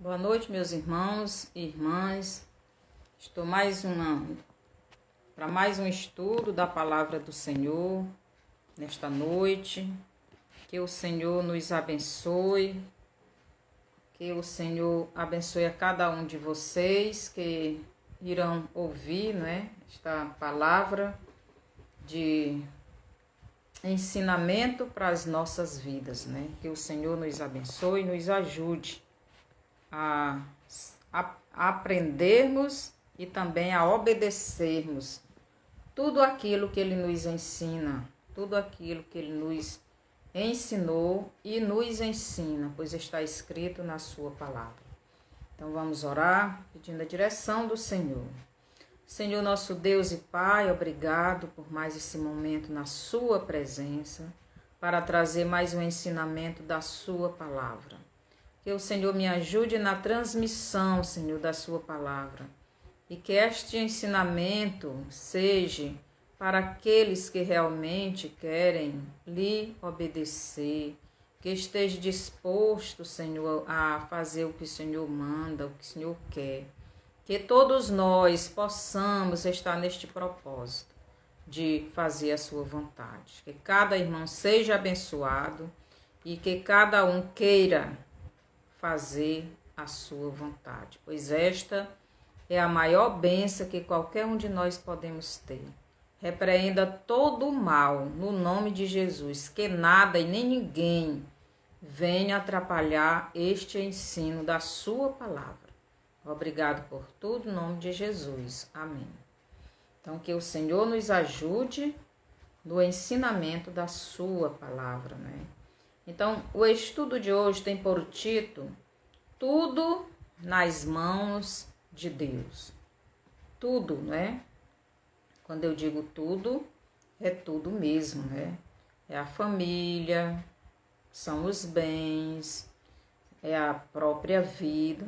Boa noite, meus irmãos e irmãs. Estou para mais um estudo da palavra do Senhor nesta noite. Que o Senhor nos abençoe. Que o Senhor abençoe a cada um de vocês que irão ouvir, esta palavra de ensinamento para as nossas vidas, Que o Senhor nos abençoe e nos ajude a aprendermos e também a obedecermos tudo aquilo que Ele nos ensina, tudo aquilo que Ele nos ensinou e nos ensina, pois está escrito na sua palavra. Então vamos orar, pedindo a direção do Senhor. Senhor nosso Deus e Pai, obrigado por mais esse momento na sua presença, para trazer mais um ensinamento da sua palavra. Que o Senhor me ajude na transmissão, Senhor, da sua palavra. E que este ensinamento seja para aqueles que realmente querem lhe obedecer, que esteja disposto, Senhor, a fazer o que o Senhor manda, o que o Senhor quer. Que todos nós possamos estar neste propósito de fazer a sua vontade. Que cada irmão seja abençoado e que cada um queira fazer a sua vontade, pois esta é a maior bênção que qualquer um de nós podemos ter. Repreenda todo o mal no nome de Jesus, que nada e nem ninguém venha atrapalhar este ensino da sua palavra. Obrigado por tudo, em nome de Jesus. Amém. Então, que o Senhor nos ajude no ensinamento da sua palavra, Então, o estudo de hoje tem por título Tudo nas mãos de Deus. Tudo, Quando eu digo tudo, é tudo mesmo, É a família, são os bens, é a própria vida,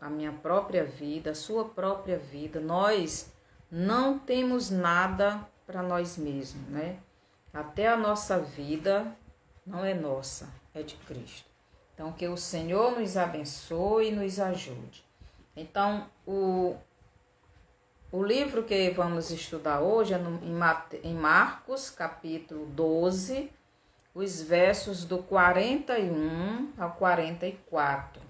a minha própria vida, a sua própria vida. Nós não temos nada para nós mesmos, Até a nossa vida não é nossa, é de Cristo. Então, que o Senhor nos abençoe e nos ajude. Então, o livro que vamos estudar hoje é em Marcos, capítulo 12, os versos do 41 ao 44.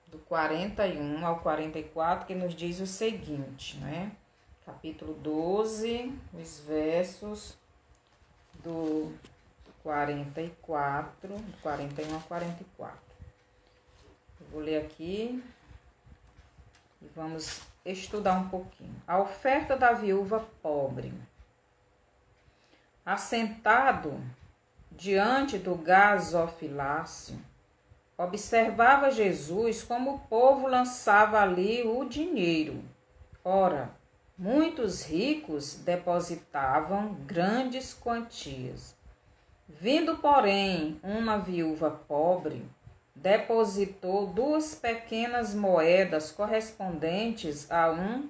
Do 41 ao 44, que nos diz o seguinte, Capítulo 12, os versos do 44, do 41 ao 44. Eu vou ler aqui e vamos estudar um pouquinho. A oferta da viúva pobre. Assentado diante do gasofilácio, observava Jesus como o povo lançava ali o dinheiro. Ora, muitos ricos depositavam grandes quantias. Vindo, porém, uma viúva pobre, depositou 2 pequenas moedas correspondentes a um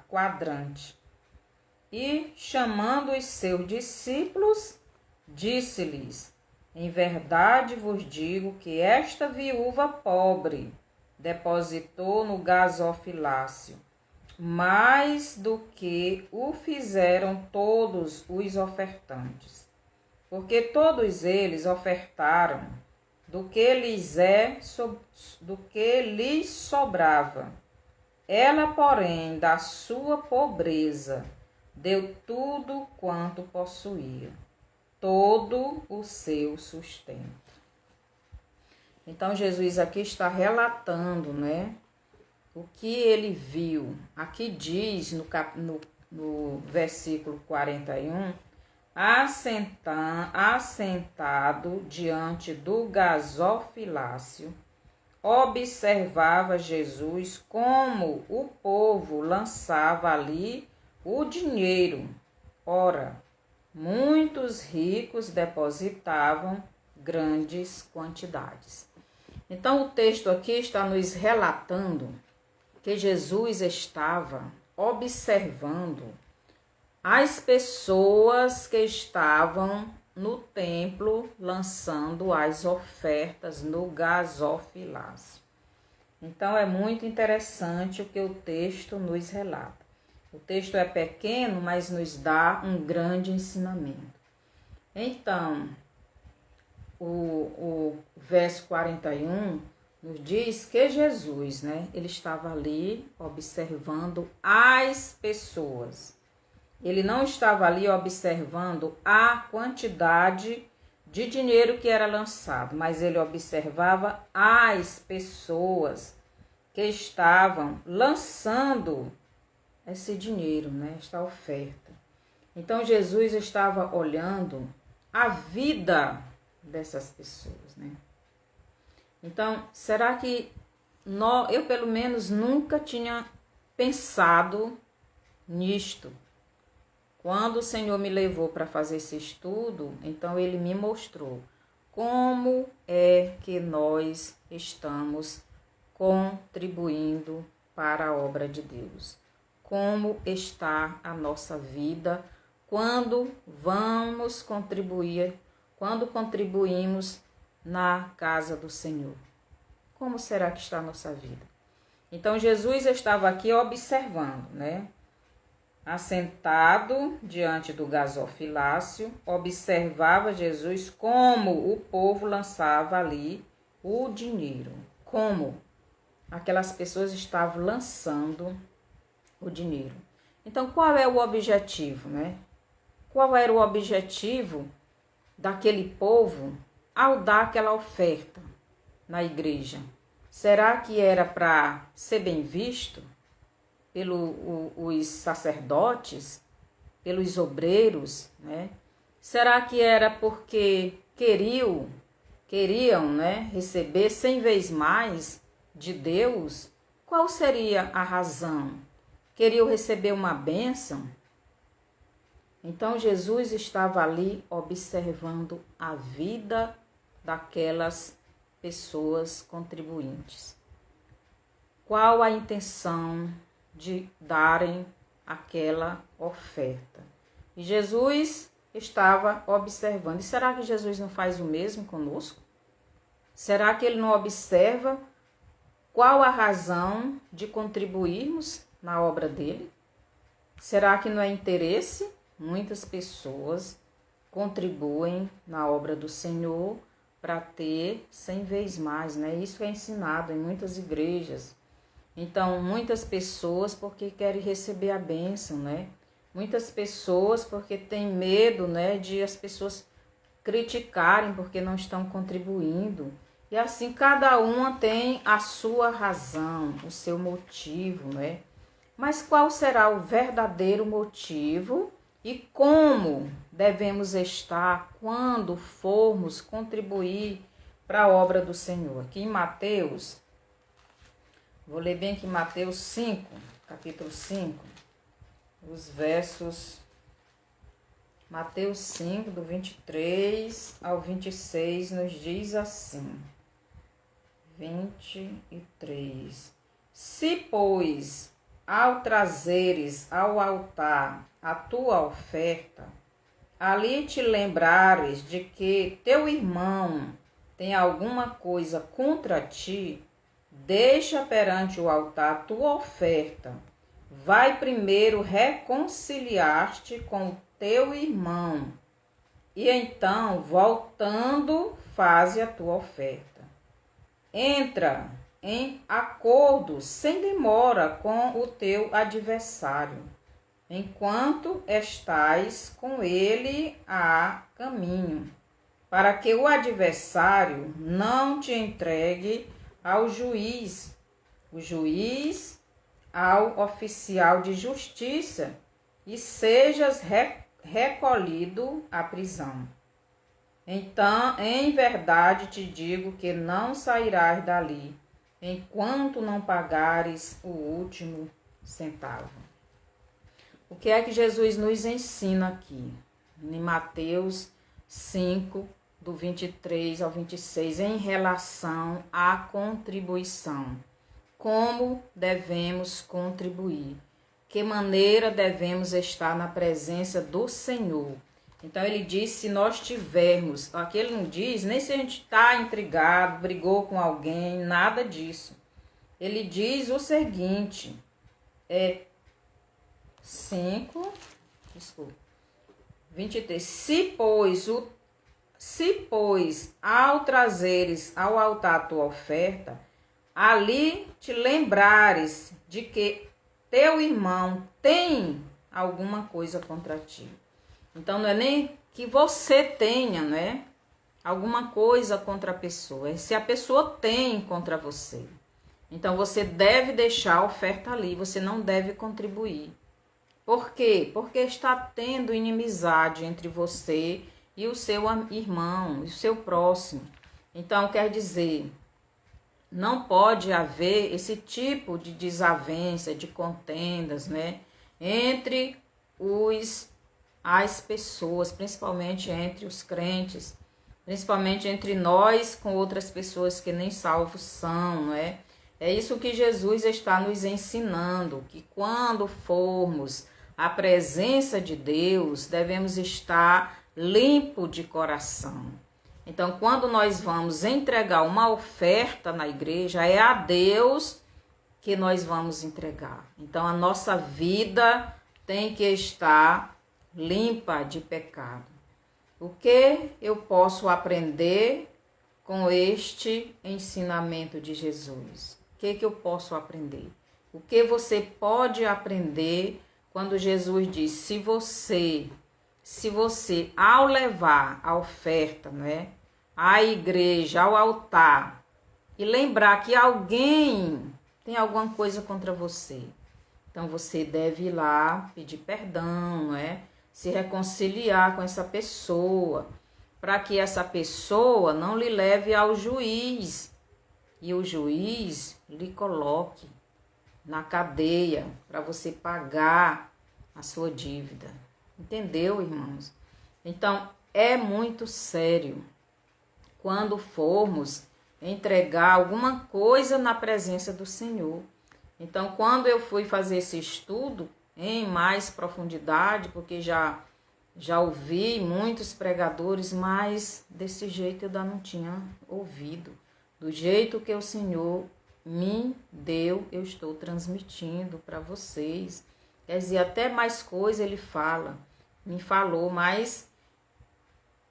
quadrante. E, chamando os seus discípulos, disse-lhes: Em verdade vos digo que esta viúva pobre depositou no gasofilácio mais do que o fizeram todos os ofertantes. Porque todos eles ofertaram do que lhes sobrava. Ela, porém, da sua pobreza, deu tudo quanto possuía, todo o seu sustento. Então, Jesus aqui está relatando, o que ele viu. Aqui diz no versículo 41, assentado diante do gasofilácio, observava Jesus como o povo lançava ali o dinheiro. Ora, muitos ricos depositavam grandes quantidades. Então, o texto aqui está nos relatando que Jesus estava observando as pessoas que estavam no templo lançando as ofertas no gasofilácio. Então é muito interessante o que o texto nos relata. O texto é pequeno, mas nos dá um grande ensinamento. Então, o verso 41 nos diz que Jesus, né, ele estava ali observando as pessoas. Ele não estava ali observando a quantidade de dinheiro que era lançado, mas ele observava as pessoas que estavam lançando esse dinheiro, né, esta oferta. Então Jesus estava olhando a vida dessas pessoas, né? Então, será que eu pelo menos nunca tinha pensado nisto? Quando o Senhor me levou para fazer esse estudo, então ele me mostrou como é que nós estamos contribuindo para a obra de Deus. Como está a nossa vida quando vamos contribuir, quando contribuímos na casa do Senhor. Como será que está a nossa vida? Então Jesus estava aqui observando, né? Assentado diante do gasofilácio, observava Jesus como o povo lançava ali o dinheiro. Como aquelas pessoas estavam lançando o dinheiro. Então, qual é o objetivo, né? Qual era o objetivo daquele povo ao dar aquela oferta na igreja? Será que era para ser bem visto pelos sacerdotes, pelos obreiros, né? Será que era porque queriam, né, receber 100 vezes mais de Deus? Qual seria a razão? Queriam receber uma bênção? Então Jesus estava ali observando a vida daquelas pessoas contribuintes. Qual a intenção de darem aquela oferta? E Jesus estava observando. E será que Jesus não faz o mesmo conosco? Será que ele não observa qual a razão de contribuirmos na obra dele? Será que não é interesse? Muitas pessoas contribuem na obra do Senhor para ter 100 vezes mais, né? Isso é ensinado em muitas igrejas. Então, muitas pessoas porque querem receber a bênção, né? Muitas pessoas porque têm medo, né, de as pessoas criticarem porque não estão contribuindo. E assim, cada uma tem a sua razão, o seu motivo, né? Mas qual será o verdadeiro motivo e como devemos estar quando formos contribuir para a obra do Senhor? Aqui em Mateus, vou ler bem aqui Mateus 5, capítulo 5, os versos, Mateus 5, do 23 ao 26, nos diz assim, 23. Se, pois, ao trazeres ao altar a tua oferta, ali te lembrares de que teu irmão tem alguma coisa contra ti, deixa perante o altar a tua oferta. Vai primeiro reconciliar-te com o teu irmão, e então, voltando, faze a tua oferta. Entra em acordo sem demora com o teu adversário, enquanto estás com ele a caminho, para que o adversário não te entregue ao juiz, o juiz ao oficial de justiça, e sejas recolhido à prisão. Então, em verdade te digo que não sairás dali, enquanto não pagares o último centavo. O que é que Jesus nos ensina aqui? Em Mateus 5, do 23 ao 26, em relação à contribuição. Como devemos contribuir? Que maneira devemos estar na presença do Senhor? Então ele diz se nós tivermos, aqui ele não diz nem se a gente está intrigado, brigou com alguém, nada disso. Ele diz o seguinte, 23, se pois ao trazeres ao altar a tua oferta, ali te lembrares de que teu irmão tem alguma coisa contra ti. Então não é nem que você tenha, né, alguma coisa contra a pessoa, é se a pessoa tem contra você. Então você deve deixar a oferta ali, você não deve contribuir. Por quê? Porque está tendo inimizade entre você e o seu irmão, o seu próximo. Então quer dizer, não pode haver esse tipo de desavença, de contendas, né, entre as pessoas, principalmente entre os crentes, principalmente entre nós com outras pessoas que nem salvos são, não é? É isso que Jesus está nos ensinando, que quando formos à presença de Deus, devemos estar limpo de coração. Então, quando nós vamos entregar uma oferta na igreja, é a Deus que nós vamos entregar. Então, a nossa vida tem que estar limpa de pecado. O que eu posso aprender com este ensinamento de Jesus? O que eu posso aprender? O que você pode aprender quando Jesus diz, se você ao levar a oferta, né, à igreja, ao altar, e lembrar que alguém tem alguma coisa contra você, então você deve ir lá pedir perdão, não é? Se reconciliar com essa pessoa, para que essa pessoa não lhe leve ao juiz e o juiz lhe coloque na cadeia para você pagar a sua dívida. Entendeu, irmãos? Então, é muito sério quando formos entregar alguma coisa na presença do Senhor. Então, quando eu fui fazer esse estudo em mais profundidade, porque já ouvi muitos pregadores, mas desse jeito eu ainda não tinha ouvido. Do jeito que o Senhor me deu, eu estou transmitindo para vocês. Quer dizer, até mais coisa ele me falou, mas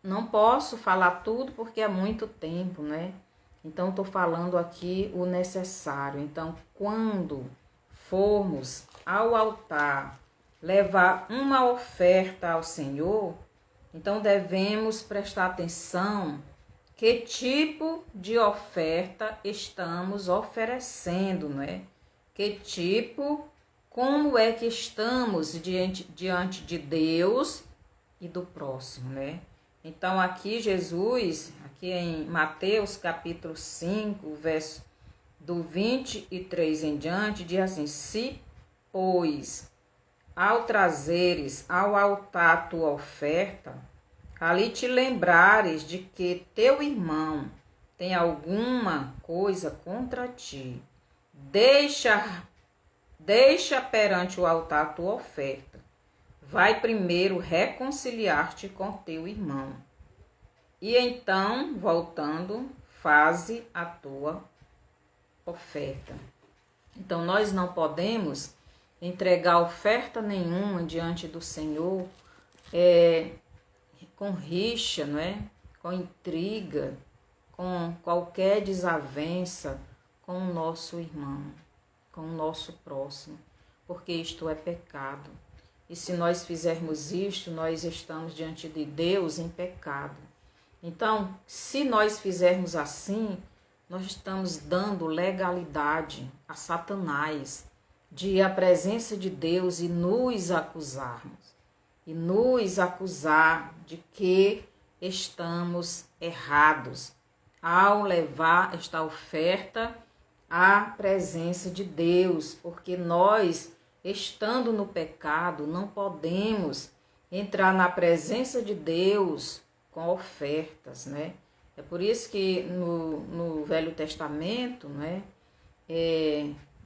não posso falar tudo porque é muito tempo, né? Então, estou falando aqui o necessário. Então, quando formos ao altar levar uma oferta ao Senhor, então devemos prestar atenção que tipo de oferta estamos oferecendo, né? Que tipo, como é que estamos diante de Deus e do próximo, né? Então aqui Jesus, aqui em Mateus capítulo 5, verso do 23 em diante, diz assim, se, pois, ao trazeres ao altar a tua oferta, ali te lembrares de que teu irmão tem alguma coisa contra ti, deixa perante o altar a tua oferta. Vai primeiro reconciliar-te com teu irmão. E então, voltando, faze a tua oferta. Então, nós não podemos entregar oferta nenhuma diante do Senhor com rixa, não é? Com intriga, com qualquer desavença com o nosso irmão, com o nosso próximo, porque isto é pecado. E se nós fizermos isto, nós estamos diante de Deus em pecado. Então, se nós fizermos assim, nós estamos dando legalidade a Satanás de ir à presença de Deus e nos acusarmos. E nos acusar de que estamos errados ao levar esta oferta à presença de Deus, porque nós, estando no pecado, não podemos entrar na presença de Deus com ofertas, né? É por isso que no Velho Testamento, né,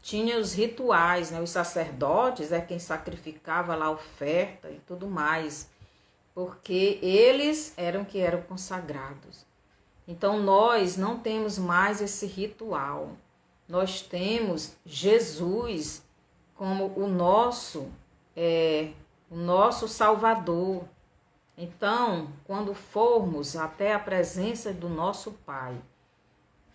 tinha os rituais, né? Os sacerdotes é quem sacrificava lá a oferta e tudo mais. porque eles eram consagrados. Então nós não temos mais esse ritual. Nós temos Jesus como o nosso Salvador. Então, quando formos até a presença do nosso Pai,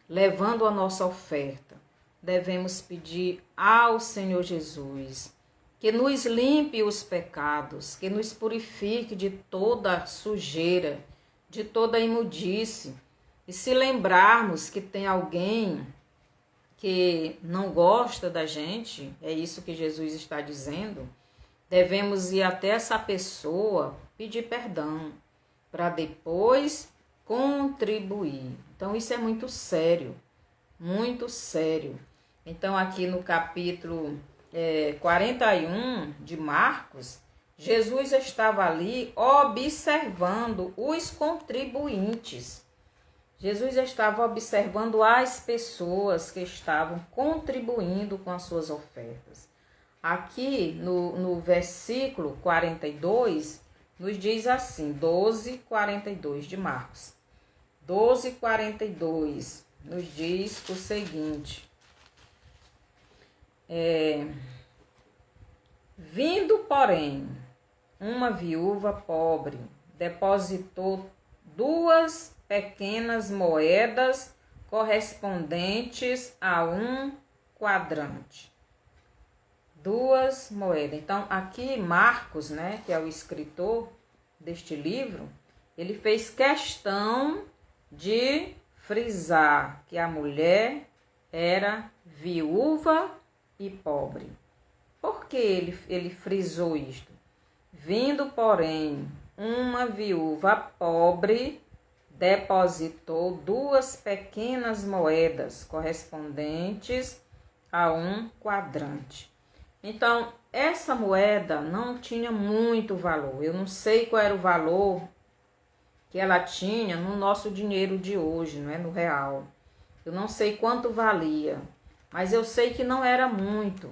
levando a nossa oferta, devemos pedir ao Senhor Jesus que nos limpe os pecados, que nos purifique de toda sujeira, de toda imundície. E se lembrarmos que tem alguém que não gosta da gente, é isso que Jesus está dizendo, devemos ir até essa pessoa pedir perdão, para depois contribuir. Então isso é muito sério, muito sério. Então aqui no capítulo 41 de Marcos, Jesus estava ali observando os contribuintes. Jesus estava observando as pessoas que estavam contribuindo com as suas ofertas. Aqui no versículo 42, nos diz assim, 12:42 de Marcos. 12:42 nos diz o seguinte: vindo, porém, uma viúva pobre, depositou 2 pequenas moedas correspondentes a 1 quadrante. 2 moedas. Então, aqui Marcos, né, que é o escritor deste livro, ele fez questão de frisar que a mulher era viúva e pobre. Por que ele frisou isto? Vindo, porém, uma viúva pobre, depositou 2 pequenas moedas correspondentes a 1 quadrante. Então, essa moeda não tinha muito valor. Eu não sei qual era o valor que ela tinha no nosso dinheiro de hoje, não é? No real. Eu não sei quanto valia, mas eu sei que não era muito.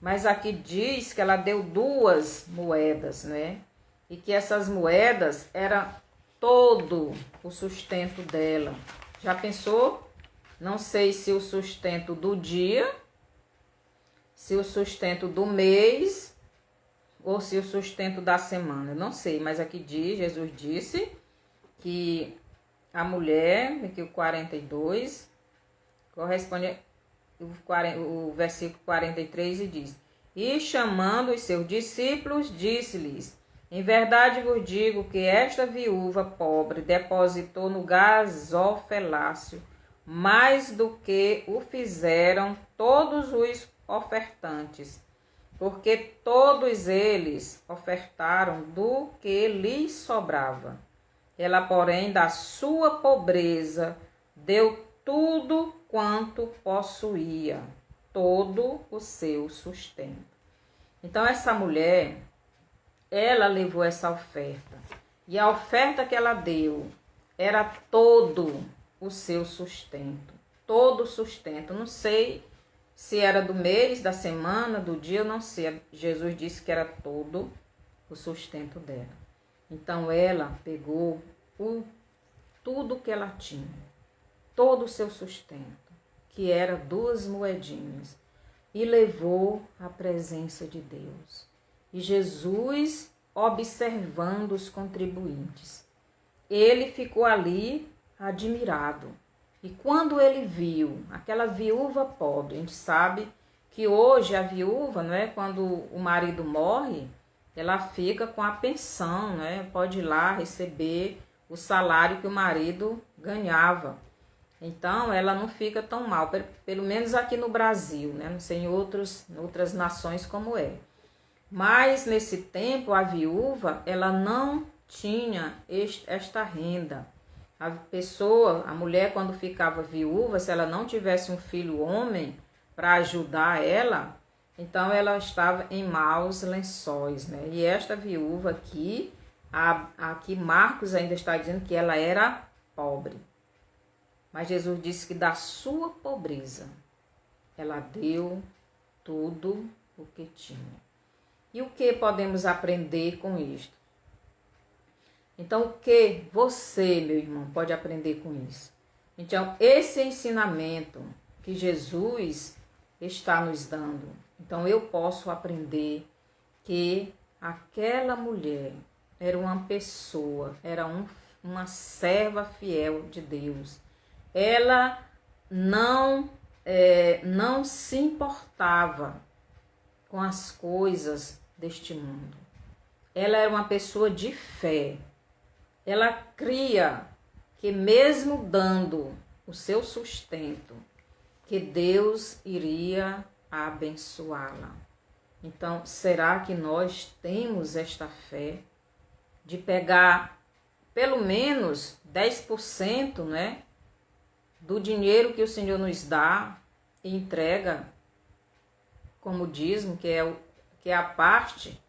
Mas aqui diz que ela deu 2 moedas, né? E que essas moedas eram todo o sustento dela. Já pensou? Não sei se o sustento do dia, se o sustento do mês ou se o sustento da semana. Eu não sei, mas aqui diz, Jesus disse que a mulher, aqui o 42, corresponde o versículo 43 e diz: e chamando os seus discípulos, disse-lhes: em verdade vos digo que esta viúva pobre depositou no gasofilácio mais do que o fizeram todos os ofertantes, porque todos eles ofertaram do que lhes sobrava. Ela, porém, da sua pobreza, deu tudo quanto possuía, todo o seu sustento. Então, essa mulher, ela levou essa oferta. E a oferta que ela deu era todo o seu sustento. Todo o sustento. Não sei se era do mês, da semana, do dia, eu não sei. Jesus disse que era todo o sustento dela. Então ela pegou tudo que ela tinha, todo o seu sustento, que era 2 moedinhas, e levou à presença de Deus. E Jesus, observando os contribuintes, ele ficou ali admirado. E quando ele viu aquela viúva pobre, a gente sabe que hoje a viúva, não é, quando o marido morre, ela fica com a pensão, né? Pode ir lá receber o salário que o marido ganhava. Então, ela não fica tão mal, pelo menos aqui no Brasil, né? Não sei em outras nações como é. Mas, nesse tempo, a viúva, ela não tinha esta renda. A mulher, quando ficava viúva, se ela não tivesse um filho homem para ajudar ela, então ela estava em maus lençóis, né? E esta viúva aqui, aqui Marcos ainda está dizendo que ela era pobre. Mas Jesus disse que da sua pobreza, ela deu tudo o que tinha. E o que podemos aprender com isto? Então, o que você, meu irmão, pode aprender com isso? Então, esse ensinamento que Jesus está nos dando. Então, eu posso aprender que aquela mulher era uma pessoa, era uma serva fiel de Deus. Ela não se importava com as coisas deste mundo. Ela era uma pessoa de fé. Ela cria que mesmo dando o seu sustento, que Deus iria abençoá-la. Então, será que nós temos esta fé de pegar pelo menos 10%, né, do dinheiro que o Senhor nos dá e entrega como dízimo, que é a parte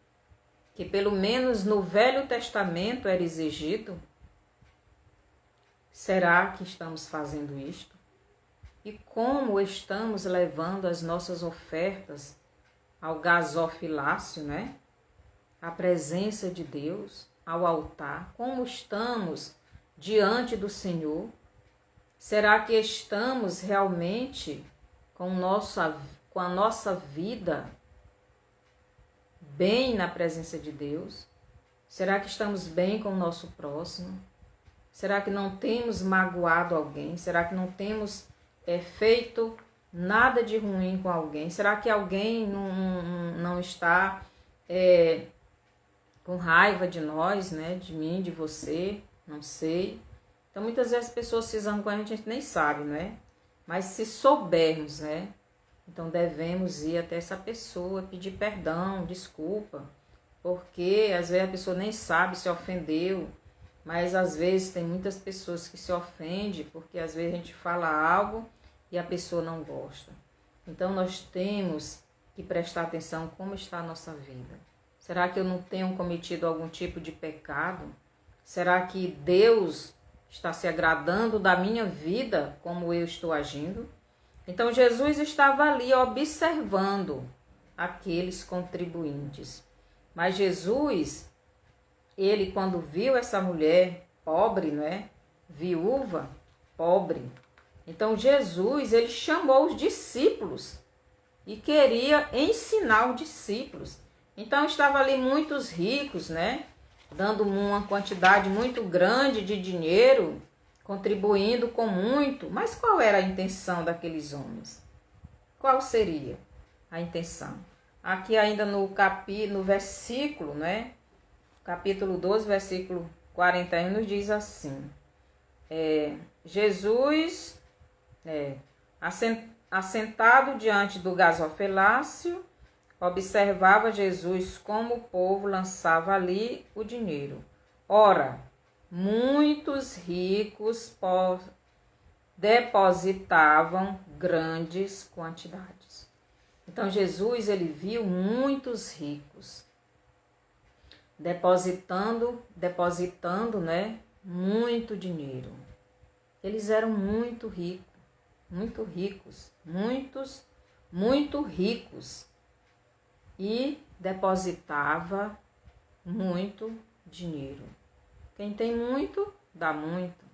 que pelo menos no Velho Testamento era exigido? Será que estamos fazendo isto? E como estamos levando as nossas ofertas ao gasofilácio, né? À presença de Deus, ao altar? Como estamos diante do Senhor? Será que estamos realmente com a nossa vida bem na presença de Deus? Será que estamos bem com o nosso próximo? Será que não temos magoado alguém? Será que não temos feito nada de ruim com alguém? Será que alguém não está com raiva de nós, né? De mim, de você? Não sei. Então, muitas vezes as pessoas se zangam com a gente nem sabe, né? Mas se soubermos, né? Então, devemos ir até essa pessoa, pedir perdão, desculpa. Porque, às vezes, a pessoa nem sabe, se ofendeu. Mas, às vezes, tem muitas pessoas que se ofendem porque, às vezes, a gente fala algo e a pessoa não gosta. Então, nós temos que prestar atenção como está a nossa vida. Será que eu não tenho cometido algum tipo de pecado? Será que Deus está se agradando da minha vida como eu estou agindo? Então, Jesus estava ali observando aqueles contribuintes. Mas Jesus, ele quando viu essa mulher pobre, né? Viúva, pobre. Então, Jesus, ele chamou os discípulos e queria ensinar os discípulos. Então, estava ali muitos ricos, né? Dando uma quantidade muito grande de dinheiro, contribuindo com muito. Mas qual era a intenção daqueles homens? Qual seria a intenção? Aqui ainda no versículo, né? Capítulo 12, versículo 41, nos diz assim. Jesus, assentado diante do gasofilácio, observava Jesus como o povo lançava ali o dinheiro. Ora, muitos ricos depositavam grandes quantidades. Então, Jesus, ele viu muitos ricos depositando, né, muito dinheiro. Eles eram muito ricos, muito ricos. E depositava muito dinheiro. Quem tem muito, dá muito.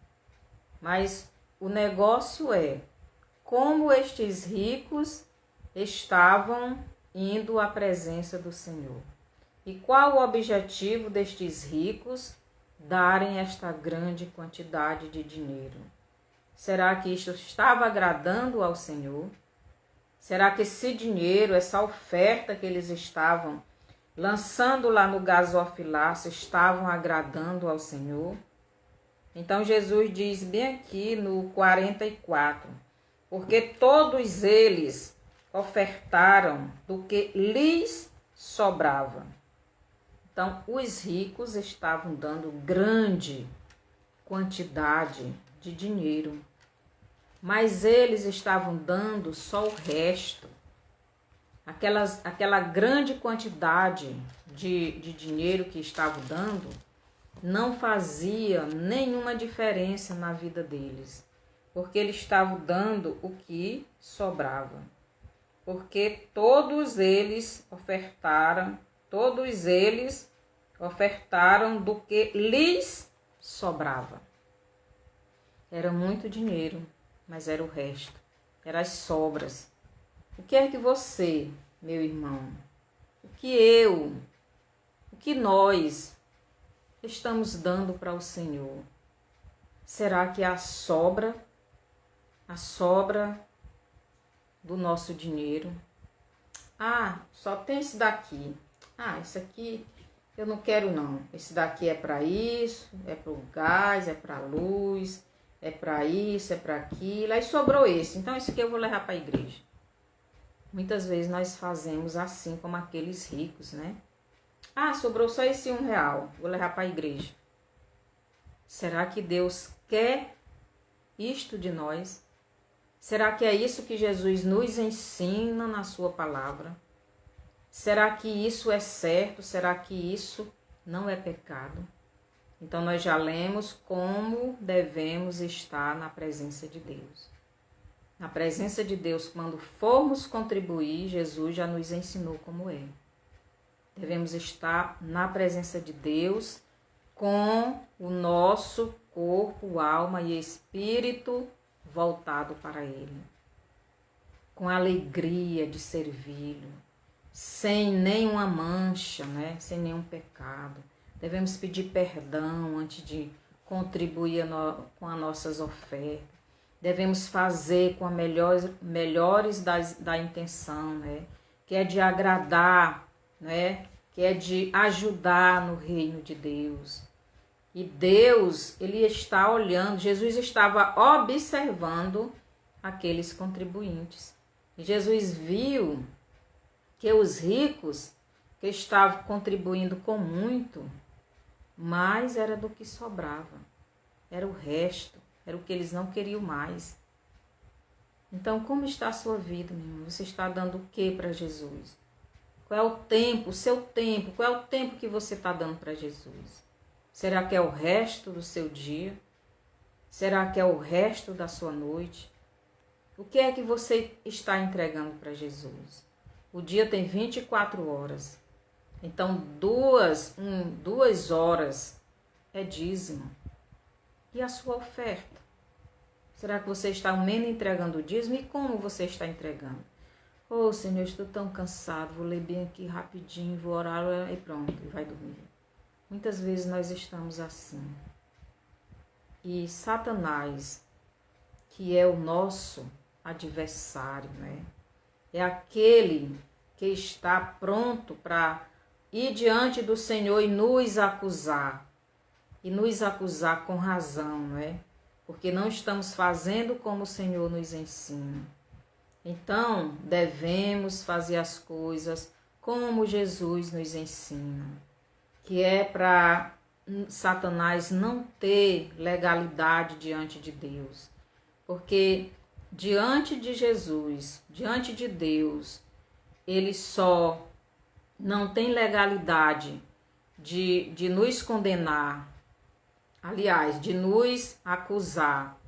Mas o negócio é como estes ricos estavam indo à presença do Senhor. E qual o objetivo destes ricos darem esta grande quantidade de dinheiro? Será que isto estava agradando ao Senhor? Será que esse dinheiro, essa oferta que eles estavam lançando lá no gasofilácio, estavam agradando ao Senhor? Então Jesus diz bem aqui no 44, porque todos eles ofertaram do que lhes sobrava. Então os ricos estavam dando grande quantidade de dinheiro, mas eles estavam dando só o resto. Aquela grande quantidade de dinheiro que estavam dando não fazia nenhuma diferença na vida deles, porque eles estavam dando o que sobrava. Porque todos eles ofertaram, todos eles Ofertaram do que lhes sobrava. Era muito dinheiro, mas era o resto. Eram as sobras. O que é que você, meu irmão, o que nós estamos dando para o Senhor? Será que a sobra do nosso dinheiro? Ah, só tem esse daqui. Ah, esse aqui eu não quero não. Esse daqui é para isso, é para o gás, é para a luz, é para isso, é para aquilo. Aí sobrou esse, então esse aqui eu vou levar para a igreja. Muitas vezes nós fazemos assim como aqueles ricos, né? Ah, sobrou só esse R$1, vou levar para a igreja. Será que Deus quer isto de nós? Será que é isso que Jesus nos ensina na sua palavra? Será que isso é certo? Será que isso não é pecado? Então nós já lemos como devemos estar na presença de Deus. Na presença de Deus, quando formos contribuir, Jesus já nos ensinou como é. Devemos estar na presença de Deus com o nosso corpo, alma e espírito voltado para Ele. Com a alegria de servi-lo, sem nenhuma mancha, né? Sem nenhum pecado. Devemos pedir perdão antes de contribuir com as nossas ofertas. Devemos fazer com a melhores da intenção, né? Que é de agradar, né? Que é de ajudar no reino de Deus. E Deus, Ele está olhando, Jesus estava observando aqueles contribuintes. E Jesus viu que os ricos que estavam contribuindo com muito, mais era do que sobrava. Era o resto, era o que eles não queriam mais. Então, como está a sua vida, meu irmão? Você está dando o que para Jesus? Qual é o tempo, o seu tempo? Qual é o tempo que você está dando para Jesus? Será que é o resto do seu dia? Será que é o resto da sua noite? O que é que você está entregando para Jesus? O dia tem 24 horas. Então, 2 horas é dízimo. E a sua oferta? Será que você está ao menos entregando o dízimo? E como você está entregando? Oh, Senhor, eu estou tão cansado, vou ler bem aqui rapidinho, vou orar e pronto, e vai dormir. Muitas vezes nós estamos assim. E Satanás, que é o nosso adversário, né? É aquele que está pronto para ir diante do Senhor e nos acusar. E nos acusar com razão, não é? Porque não estamos fazendo como o Senhor nos ensina. Então, devemos fazer as coisas como Jesus nos ensina. Que é para Satanás não ter legalidade diante de Deus. Porque diante de Jesus, diante de Deus, ele só não tem legalidade de nos condenar, aliás, de nos acusar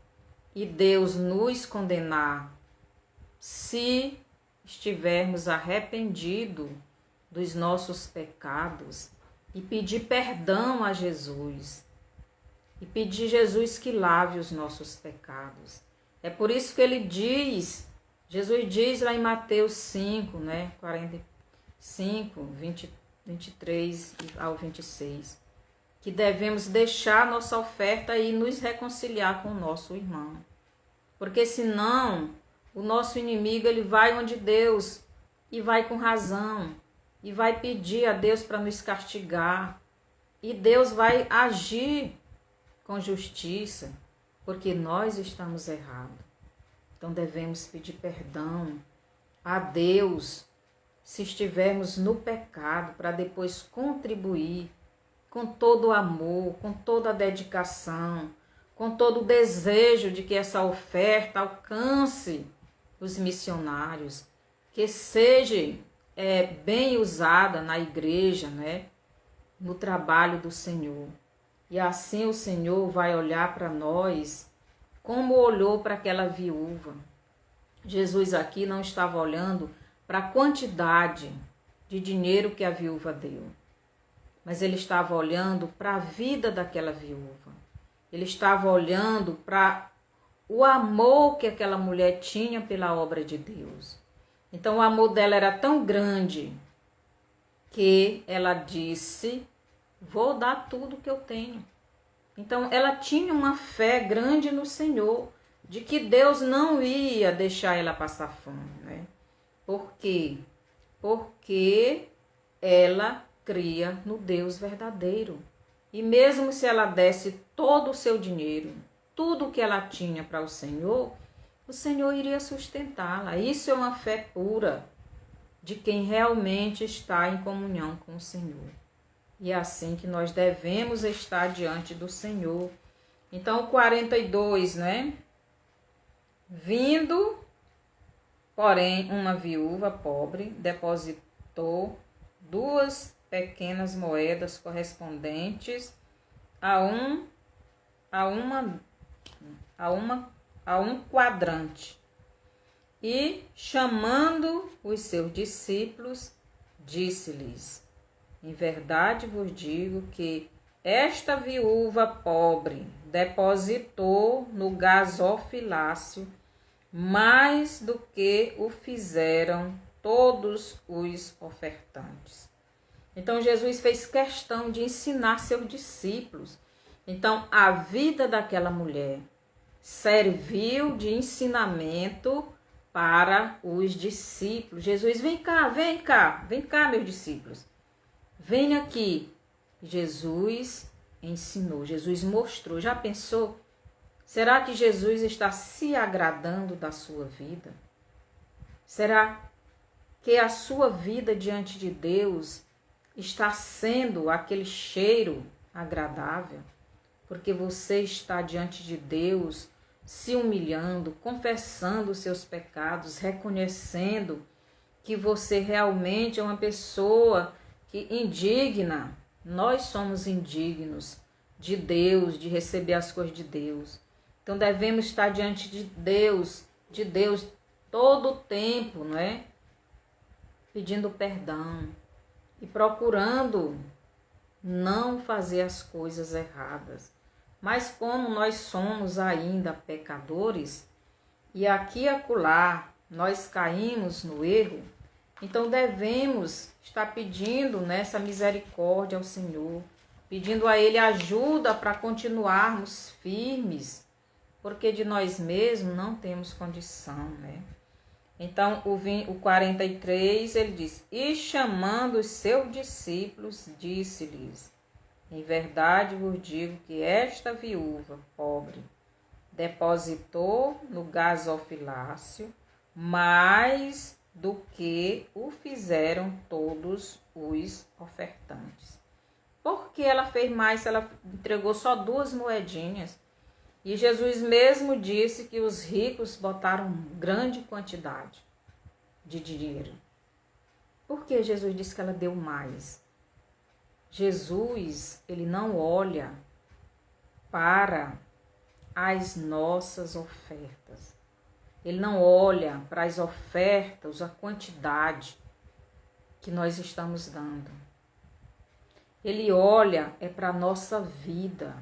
e Deus nos condenar se estivermos arrependidos dos nossos pecados e pedir perdão a Jesus e pedir a Jesus que lave os nossos pecados. É por isso que ele diz, Jesus diz lá em Mateus 5, né, 45, 23 ao 26, que devemos deixar nossa oferta e nos reconciliar com o nosso irmão. Porque senão o nosso inimigo ele vai onde Deus e vai com razão e vai pedir a Deus para nos castigar. E Deus vai agir com justiça, porque nós estamos errados. Então devemos pedir perdão a Deus se estivermos no pecado, para depois contribuir com todo o amor, com toda a dedicação, com todo o desejo de que essa oferta alcance os missionários, que seja bem usada na igreja, né? No trabalho do Senhor. E assim o Senhor vai olhar para nós como olhou para aquela viúva. Jesus aqui não estava olhando para a quantidade de dinheiro que a viúva deu, mas ele estava olhando para a vida daquela viúva. Ele estava olhando para o amor que aquela mulher tinha pela obra de Deus. Então o amor dela era tão grande que ela disse: vou dar tudo que eu tenho. Então ela tinha uma fé grande no Senhor, de que Deus não ia deixar ela passar fome, né? Por quê? Porque ela cria no Deus verdadeiro. E mesmo se ela desse todo o seu dinheiro, tudo que ela tinha para o Senhor iria sustentá-la. Isso é uma fé pura de quem realmente está em comunhão com o Senhor. E é assim que nós devemos estar diante do Senhor. Então, o 42, né? Vindo, porém, uma viúva pobre depositou 2 pequenas moedas correspondentes a um quadrante. E, chamando os seus discípulos, disse-lhes: em verdade vos digo que esta viúva pobre depositou no gasofilácio mais do que o fizeram todos os ofertantes. Então Jesus fez questão de ensinar seus discípulos. Então a vida daquela mulher serviu de ensinamento para os discípulos. Jesus, vem cá, meus discípulos. Venha aqui. Jesus ensinou, Jesus mostrou. Já pensou? Será que Jesus está se agradando da sua vida? Será que a sua vida diante de Deus está sendo aquele cheiro agradável? Porque você está diante de Deus se humilhando, confessando os seus pecados, reconhecendo que você realmente é uma pessoa que indigna. Nós somos indignos de Deus, de receber as coisas de Deus. Então devemos estar diante de Deus todo o tempo, não é? Pedindo perdão e procurando não fazer as coisas erradas. Mas como nós somos ainda pecadores e aqui e acolá nós caímos no erro, então devemos estar pedindo nessa misericórdia ao Senhor, pedindo a Ele ajuda para continuarmos firmes, porque de nós mesmos não temos condição, né? Então o 43 ele diz: e chamando os seus discípulos, disse-lhes: em verdade vos digo que esta viúva pobre depositou no gasofilácio mais do que o fizeram todos os ofertantes. Por que ela fez mais se ela entregou só 2 moedinhas? E Jesus mesmo disse que os ricos botaram grande quantidade de dinheiro. Por que Jesus disse que ela deu mais? Jesus, ele não olha para as nossas ofertas. Ele não olha para as ofertas, a quantidade que nós estamos dando. Ele olha para a nossa vida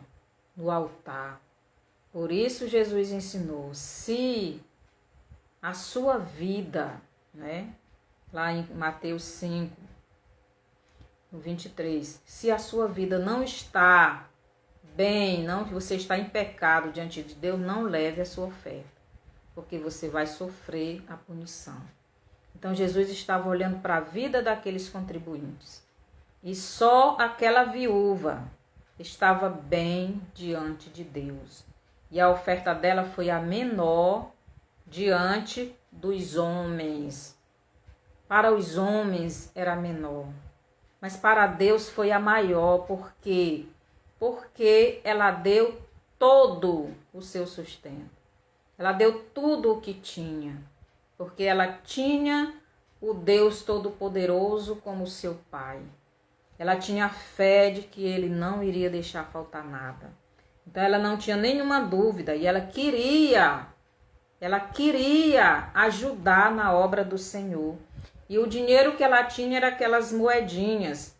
no altar. Por isso Jesus ensinou, se a sua vida, né, lá em Mateus 5, no 23, se a sua vida não está bem, não que você está em pecado diante de Deus, não leve a sua oferta, porque você vai sofrer a punição. Então Jesus estava olhando para a vida daqueles contribuintes. E só aquela viúva estava bem diante de Deus. E a oferta dela foi a menor diante dos homens. Para os homens era menor, mas para Deus foi a maior. Por quê? Porque ela deu todo o seu sustento. Ela deu tudo o que tinha, porque ela tinha o Deus Todo-Poderoso como seu Pai. Ela tinha fé de que Ele não iria deixar faltar nada. Então ela não tinha nenhuma dúvida e ela queria ajudar na obra do Senhor. E o dinheiro que ela tinha era aquelas moedinhas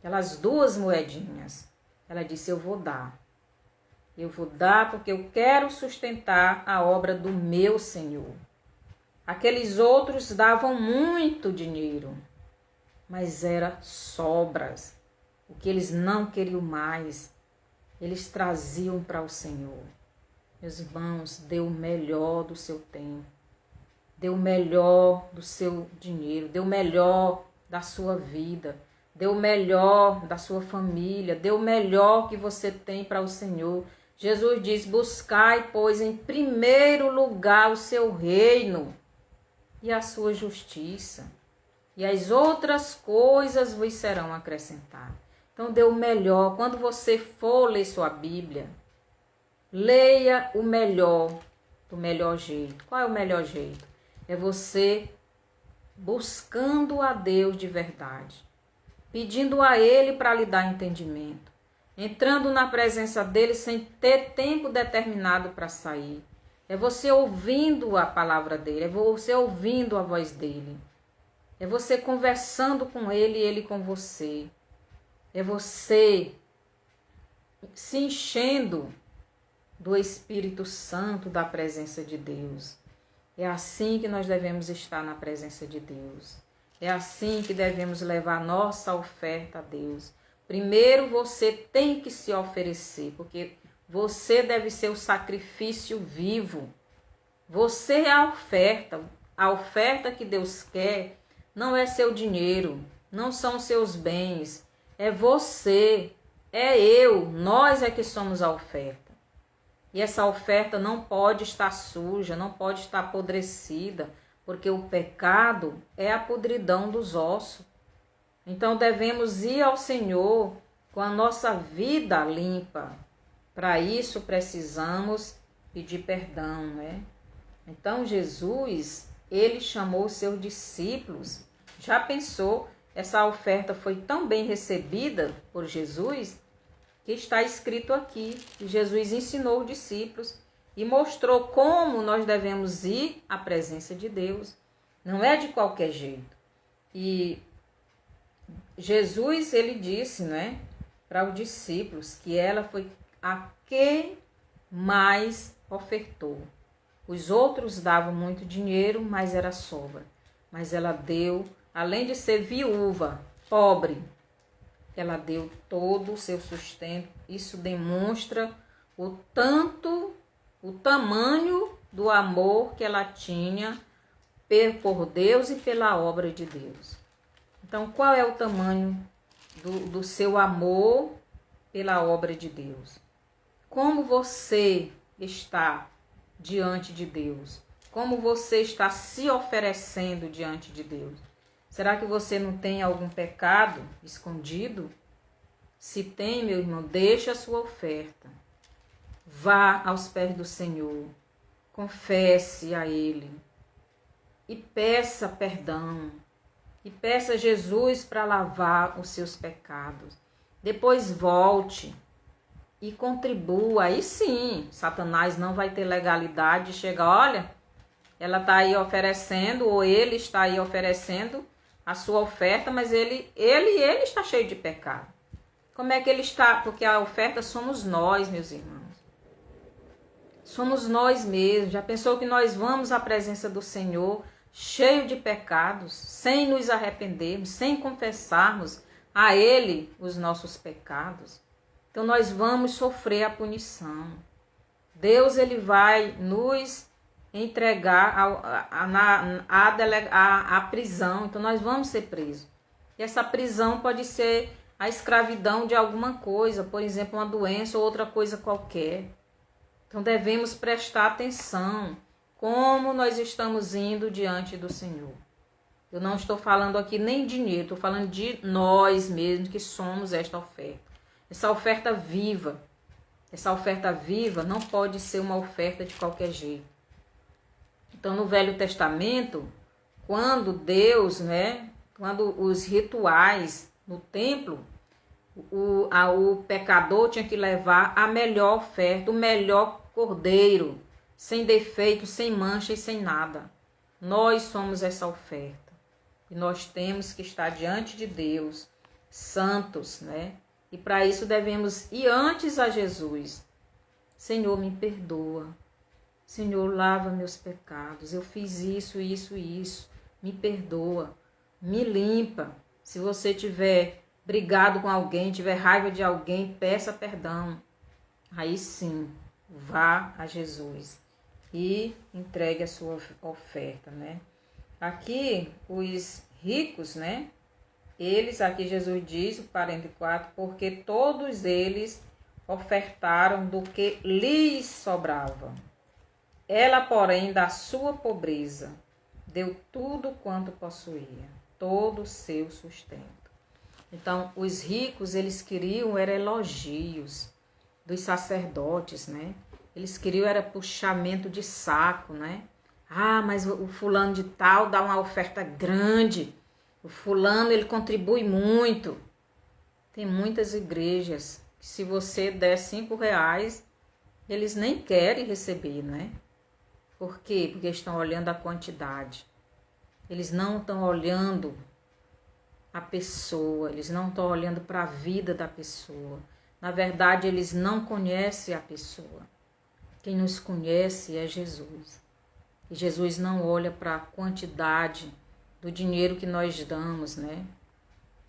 aquelas 2 moedinhas. Ela disse, eu vou dar. Eu vou dar porque eu quero sustentar a obra do meu Senhor. Aqueles outros davam muito dinheiro, mas era sobras. O que eles não queriam mais, eles traziam para o Senhor. Meus irmãos, dê o melhor do seu tempo, dê o melhor do seu dinheiro, dê o melhor da sua vida, dê o melhor da sua família, dê o melhor que você tem para o Senhor. Jesus diz, buscai, pois, em primeiro lugar o seu reino e a sua justiça, e as outras coisas vos serão acrescentadas. Então, dê o melhor. Quando você for ler sua Bíblia, leia o melhor, do melhor jeito. Qual é o melhor jeito? É você buscando a Deus de verdade, pedindo a Ele para lhe dar entendimento, entrando na presença dEle sem ter tempo determinado para sair. É você ouvindo a palavra dEle, é você ouvindo a voz dEle, é você conversando com Ele e Ele com você, é você se enchendo do Espírito Santo, da presença de Deus. É assim que nós devemos estar na presença de Deus. É assim que devemos levar nossa oferta a Deus. Primeiro você tem que se oferecer, porque você deve ser o sacrifício vivo. Você é a oferta. A oferta que Deus quer não é seu dinheiro, não são seus bens. É você, é eu, nós é que somos a oferta. E essa oferta não pode estar suja, não pode estar apodrecida, porque o pecado é a podridão dos ossos. Então devemos ir ao Senhor com a nossa vida limpa. Para isso precisamos pedir perdão, né? Então Jesus, ele chamou os seus discípulos. Já pensou, essa oferta foi tão bem recebida por Jesus, que está escrito aqui, que Jesus ensinou os discípulos e mostrou como nós devemos ir à presença de Deus. Não é de qualquer jeito. E Jesus, ele disse, né, para os discípulos que ela foi a que mais ofertou. Os outros davam muito dinheiro, mas era sobra. Mas ela deu, além de ser viúva, pobre, ela deu todo o seu sustento. Isso demonstra o tamanho do amor que ela tinha por Deus e pela obra de Deus. Então, qual é o tamanho do seu amor pela obra de Deus? Como você está diante de Deus? Como você está se oferecendo diante de Deus? Será que você não tem algum pecado escondido? Se tem, meu irmão, deixa a sua oferta. Vá aos pés do Senhor. Confesse a Ele. E peça perdão. E peça a Jesus para lavar os seus pecados. Depois volte e contribua. Aí sim, Satanás não vai ter legalidade de chegar, olha, ela está aí oferecendo, ou ele está aí oferecendo a sua oferta, mas ele está cheio de pecado. Como é que ele está? Porque a oferta somos nós, meus irmãos. Somos nós mesmos. Já pensou que nós vamos à presença do Senhor cheio de pecados, sem nos arrependermos, sem confessarmos a Ele os nossos pecados? Então nós vamos sofrer a punição. Deus, ele vai nos entregar à prisão. Então nós vamos ser presos. E essa prisão pode ser a escravidão de alguma coisa, por exemplo, uma doença ou outra coisa qualquer. Então devemos prestar atenção como nós estamos indo diante do Senhor. Eu não estou falando aqui nem de dinheiro, estou falando de nós mesmos que somos esta oferta. Essa oferta viva. Essa oferta viva não pode ser uma oferta de qualquer jeito. Então, no Velho Testamento, quando Deus, quando os rituais no templo, o pecador tinha que levar a melhor oferta, o melhor cordeiro, sem defeito, sem mancha e sem nada. Nós somos essa oferta. E nós temos que estar diante de Deus, santos, né? E para isso devemos ir antes a Jesus. Senhor, me perdoa. Senhor, lava meus pecados. Eu fiz isso, isso e isso. Me perdoa. Me limpa. Se você tiver brigado com alguém, tiver raiva de alguém, peça perdão. Aí sim, vá a Jesus e entregue a sua oferta, né? Aqui, os ricos, né? Eles, aqui Jesus diz, o 44, porque todos eles ofertaram do que lhes sobrava. Ela, porém, da sua pobreza, deu tudo quanto possuía, todo o seu sustento. Então, os ricos, eles queriam era elogios dos sacerdotes, né? Eles queriam era puxamento de saco, né? Ah, mas o fulano de tal dá uma oferta grande. O fulano, ele contribui muito. Tem muitas igrejas que se você der 5 reais, eles nem querem receber, né? Por quê? Porque estão olhando a quantidade. Eles não estão olhando a pessoa, eles não estão olhando para a vida da pessoa. Na verdade, eles não conhecem a pessoa. Quem nos conhece é Jesus. E Jesus não olha para a quantidade do dinheiro que nós damos, né?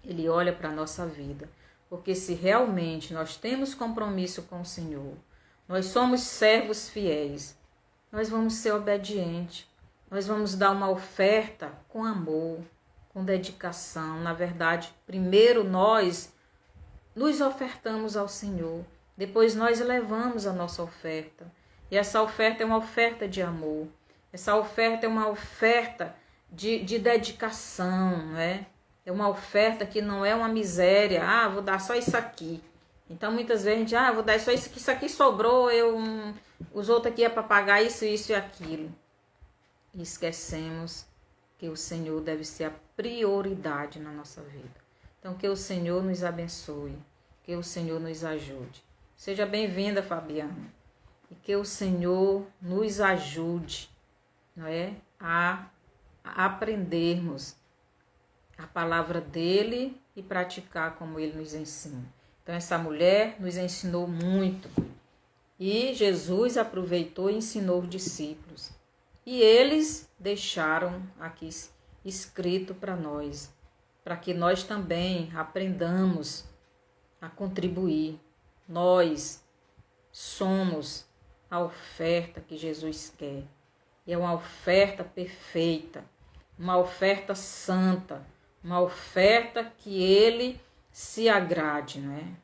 Ele olha para a nossa vida. Porque se realmente nós temos compromisso com o Senhor, nós somos servos fiéis, nós vamos ser obedientes, nós vamos dar uma oferta com amor, com dedicação. Na verdade, primeiro nós nos ofertamos ao Senhor, depois nós levamos a nossa oferta. E essa oferta é uma oferta de amor, essa oferta é uma oferta de dedicação, né? É uma oferta que não é uma miséria, vou dar só isso aqui. Então muitas vezes a gente, vou dar só isso aqui sobrou, os outros aqui é para pagar isso, isso e aquilo. E esquecemos que o Senhor deve ser a prioridade na nossa vida. Então que o Senhor nos abençoe, que o Senhor nos ajude. Seja bem-vinda, Fabiana. E que o Senhor nos ajude, não é? A aprendermos a palavra dele e praticar como ele nos ensina. Então essa mulher nos ensinou muito. E Jesus aproveitou e ensinou os discípulos. E eles deixaram aqui escrito para nós, para que nós também aprendamos a contribuir. Nós somos a oferta que Jesus quer. É uma oferta perfeita, uma oferta santa, uma oferta que ele se agrade, né?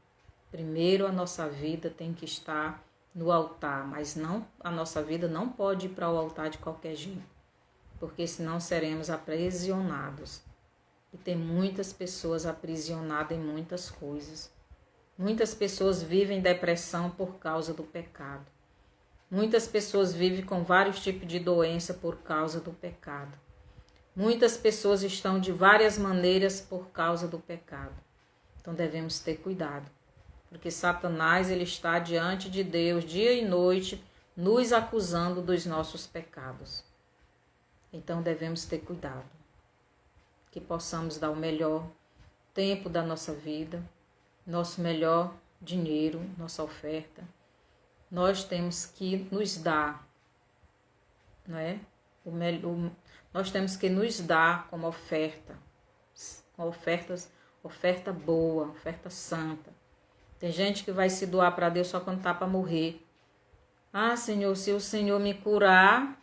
Primeiro a nossa vida tem que estar no altar, mas não, a nossa vida não pode ir para o altar de qualquer jeito, porque senão seremos aprisionados. E tem muitas pessoas aprisionadas em muitas coisas. Muitas pessoas vivem depressão por causa do pecado. Muitas pessoas vivem com vários tipos de doença por causa do pecado. Muitas pessoas estão de várias maneiras por causa do pecado. Então devemos ter cuidado, porque Satanás ele está diante de Deus dia e noite nos acusando dos nossos pecados. Então devemos ter cuidado, que possamos dar o melhor tempo da nossa vida, nosso melhor dinheiro, nossa oferta. Nós temos que nos dar, não é? Nós temos que nos dar como oferta, com oferta boa, oferta santa. Tem gente que vai se doar para Deus só quando está para morrer. Senhor, se o Senhor me curar,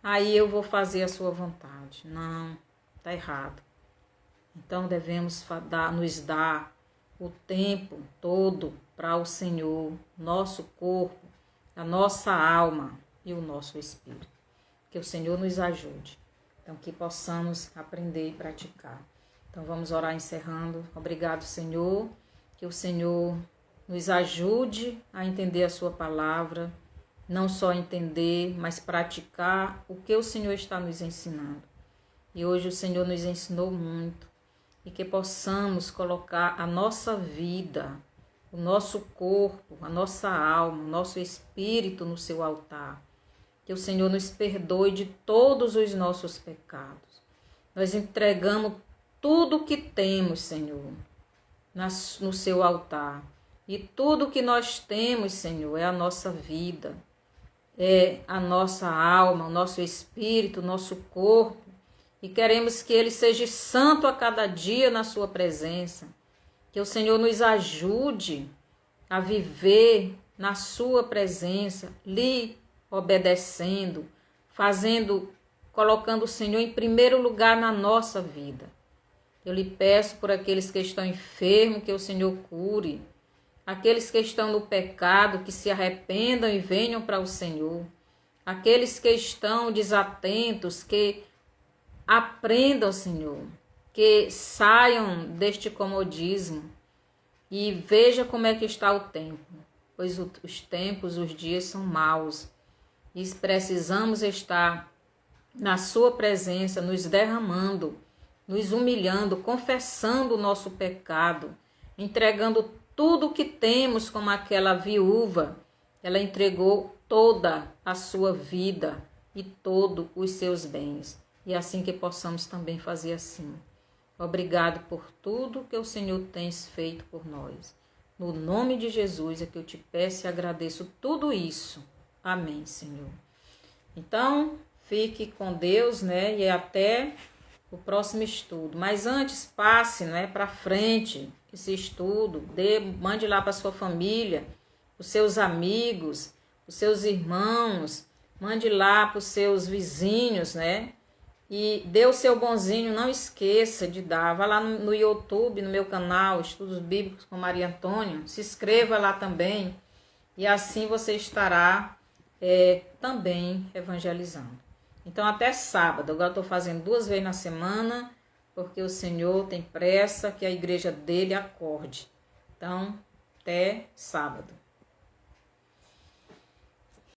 aí eu vou fazer a sua vontade. Não, está errado. Então devemos nos dar o tempo todo para o Senhor, nosso corpo, a nossa alma e o nosso espírito. Que o Senhor nos ajude. Então que possamos aprender e praticar. Então vamos orar encerrando. Obrigado, Senhor. Que o Senhor nos ajude a entender a sua palavra. Não só entender, mas praticar o que o Senhor está nos ensinando. E hoje o Senhor nos ensinou muito. E que possamos colocar a nossa vida, o nosso corpo, a nossa alma, o nosso espírito no seu altar. Que o Senhor nos perdoe de todos os nossos pecados. Nós entregamos tudo o que temos, Senhor. no seu altar. E tudo que nós temos, Senhor, é a nossa vida, é a nossa alma, o nosso espírito, o nosso corpo. E queremos que ele seja santo a cada dia na sua presença. Que o Senhor nos ajude a viver na sua presença, lhe obedecendo, colocando o Senhor em primeiro lugar na nossa vida. Eu lhe peço por aqueles que estão enfermos, que o Senhor cure. Aqueles que estão no pecado, que se arrependam e venham para o Senhor. Aqueles que estão desatentos, que aprendam, Senhor, que saiam deste comodismo e veja como é que está o tempo, pois os tempos, os dias são maus e precisamos estar na sua presença, nos derramando, nos humilhando, confessando o nosso pecado, entregando tudo o que temos, como aquela viúva. Ela entregou toda a sua vida e todos os seus bens. E assim que possamos também fazer assim. Obrigado por tudo que o Senhor tem feito por nós. No nome de Jesus é que eu te peço e agradeço tudo isso. Amém, Senhor. Então, fique com Deus, né? E até o próximo estudo. Mas antes, passe, né, para frente esse estudo. Mande lá para sua família, os seus amigos, os seus irmãos. Mande lá para os seus vizinhos, né? E dê o seu bonzinho, não esqueça de dar. Vá lá no YouTube, no meu canal, Estudos Bíblicos com Maria Antônia. Se inscreva lá também. E assim você estará também evangelizando. Então até sábado. Agora estou fazendo 2 vezes na semana, porque o Senhor tem pressa que a igreja dele acorde. Então, até sábado.